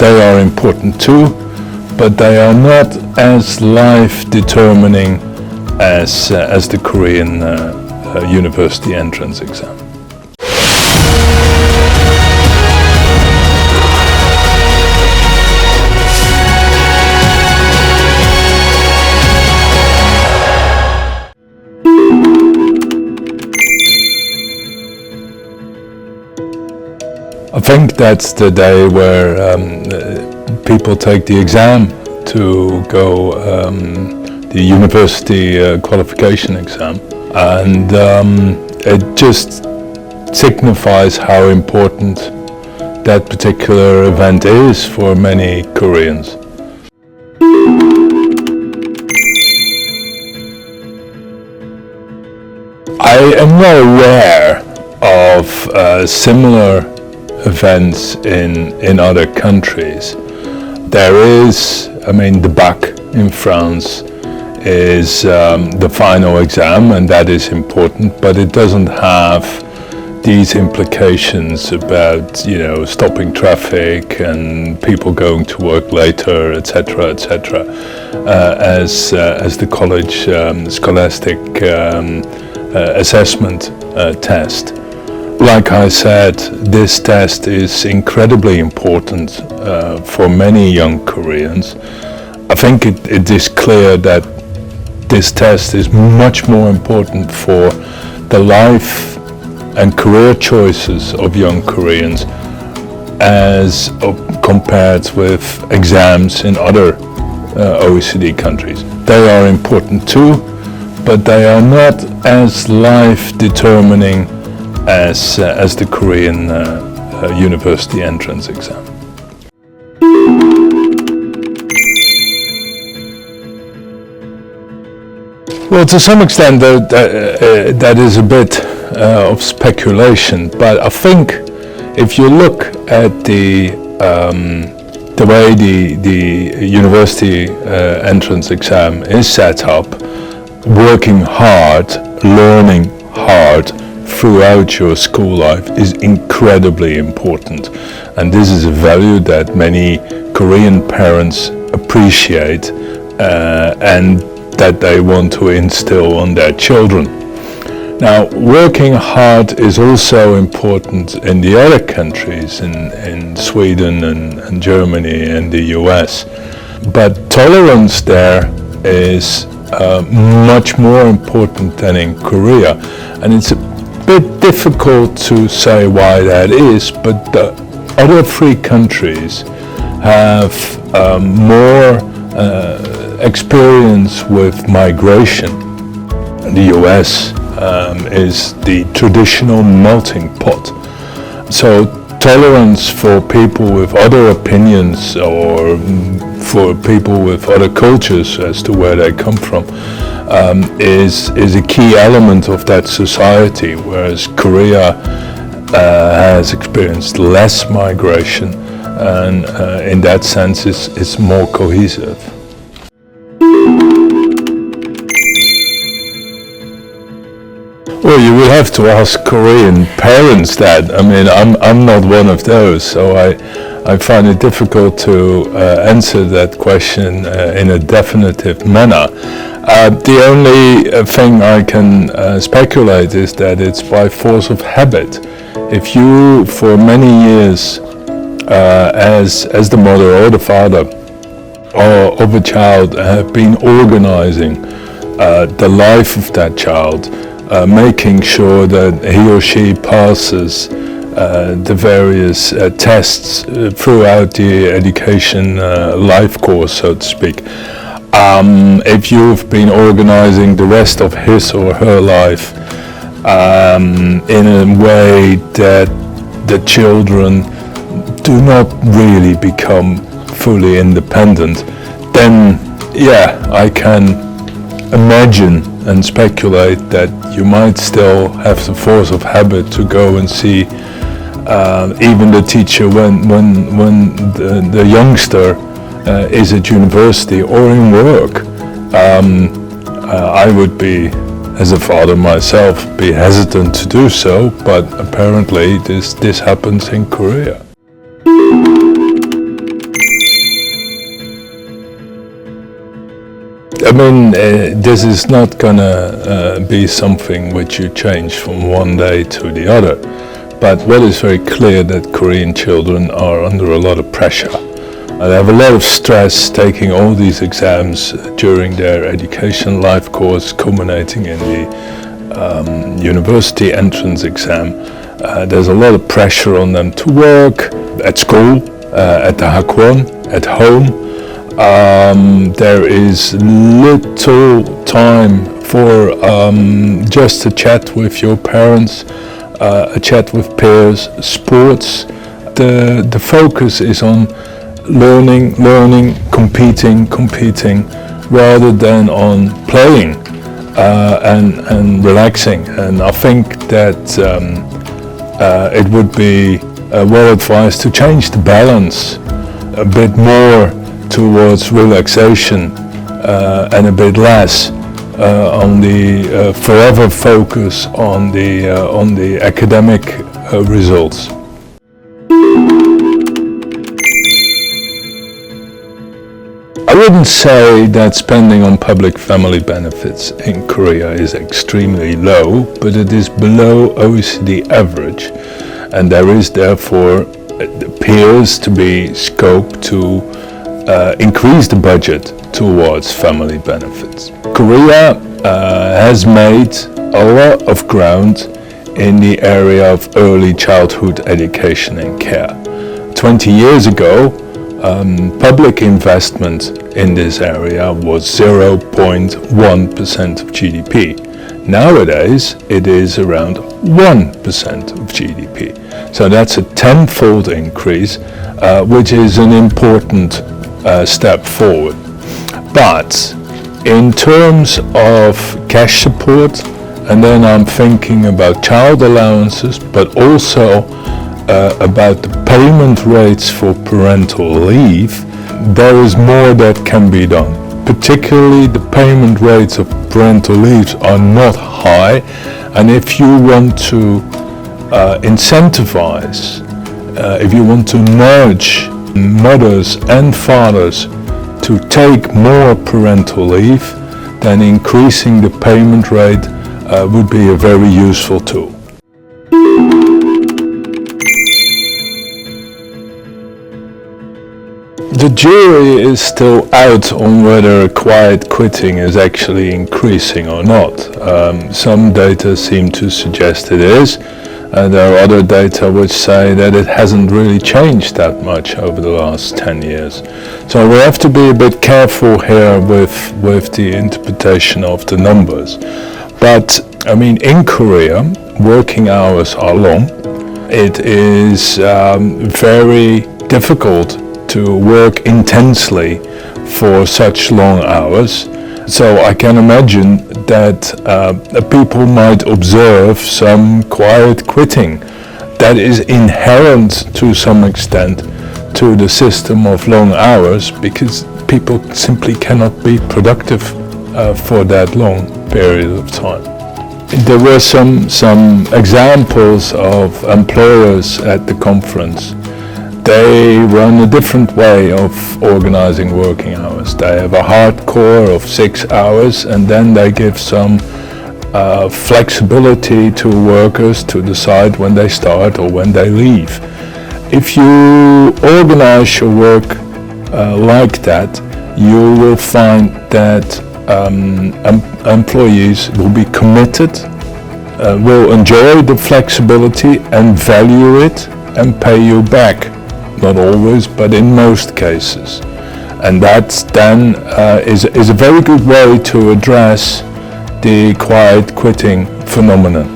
They are important too, but they are not as life-determining as the Korean university entrance exam. I think that's the day where people take the exam to go the university qualification exam, and it just signifies how important that particular event is for many Koreans. I am not aware of similar events in other countries. There is, the bac in France is the final exam, and that is important, but it doesn't have these implications about, stopping traffic and people going to work later, etc., as the college scholastic assessment test. Like I said, this test is incredibly important for many young Koreans. I think it is clear that this test is much more important for the life and career choices of young Koreans as compared with exams in other OECD countries. They are important too, but they are not as life-determining as the Korean university entrance exam. Well, to some extent that is a bit of speculation, but I think if you look at the way the university entrance exam is set up, working hard, learning hard throughout your school life is incredibly important, and this is a value that many Korean parents appreciate and that they want to instill on their children. Now, working hard is also important in the other countries, in Sweden and Germany and the US, but tolerance there is much more important than in Korea, and it's a bit difficult to say why that is, but the other three countries have more experience with migration. The US is the traditional melting pot, so tolerance for people with other opinions or for people with other cultures as to where they come from is a key element of that society, whereas Korea has experienced less migration and in that sense is more cohesive. Well, you will have to ask Korean parents that. I'm not one of those, so I find it difficult to answer that question in a definitive manner. The only thing I can speculate is that it's by force of habit. If you, for many years, as the mother or the father of a child, have been organizing the life of that child, making sure that he or she passes the various tests throughout the education life course, so to speak. If you've been organizing the rest of his or her life in a way that the children do not really become fully independent, then I can imagine and speculate that you might still have the force of habit to go and see even the teacher when the youngster is at university or in work. I would be, as a father myself, be hesitant to do so, but apparently this happens in Korea. this is not gonna be something which you change from one day to the other. But what is very clear that Korean children are under a lot of pressure. They have a lot of stress taking all these exams during their education life course, culminating in the university entrance exam. There's a lot of pressure on them to work at school, at the Hakwon, at home. There is little time for just a chat with your parents, a chat with peers, sports. The focus is on learning, competing, rather than on playing and relaxing. And I think that it would be well advised to change the balance a bit more towards relaxation and a bit less on the forever focus on the academic results. I wouldn't say that spending on public family benefits in Korea is extremely low, but it is below OECD average, and there is therefore appears to be scope to increase the budget towards family benefits. Korea has made a lot of ground in the area of early childhood education and care. 20 years ago, public investment in this area was 0.1% of GDP. Nowadays, it is around 1% of GDP. So that's a tenfold increase, which is an important step forward. But in terms of cash support, and then I'm thinking about child allowances, but also about the payment rates for parental leave, there is more that can be done. Particularly the payment rates of parental leaves are not high, and if you want to incentivize, if you want to nudge mothers and fathers to take more parental leave, then increasing the payment rate would be a very useful tool. The jury is still out on whether quiet quitting is actually increasing or not. Some data seem to suggest it is. There are other data which say that it hasn't really changed that much over the last 10 years. So we have to be a bit careful here with the interpretation of the numbers. But in Korea, working hours are long. It is very difficult to work intensely for such long hours. So I can imagine that people might observe some quiet quitting that is inherent to some extent to the system of long hours, because people simply cannot be productive for that long period of time. There were some examples of employers at the conference. They run a different way of organizing working hours. They have a hardcore of 6 hours, and then they give some flexibility to workers to decide when they start or when they leave. If you organize your work like that, you will find that employees will be committed, will enjoy the flexibility and value it and pay you back. Not always, but in most cases. And that then is a very good way to address the quiet quitting phenomenon.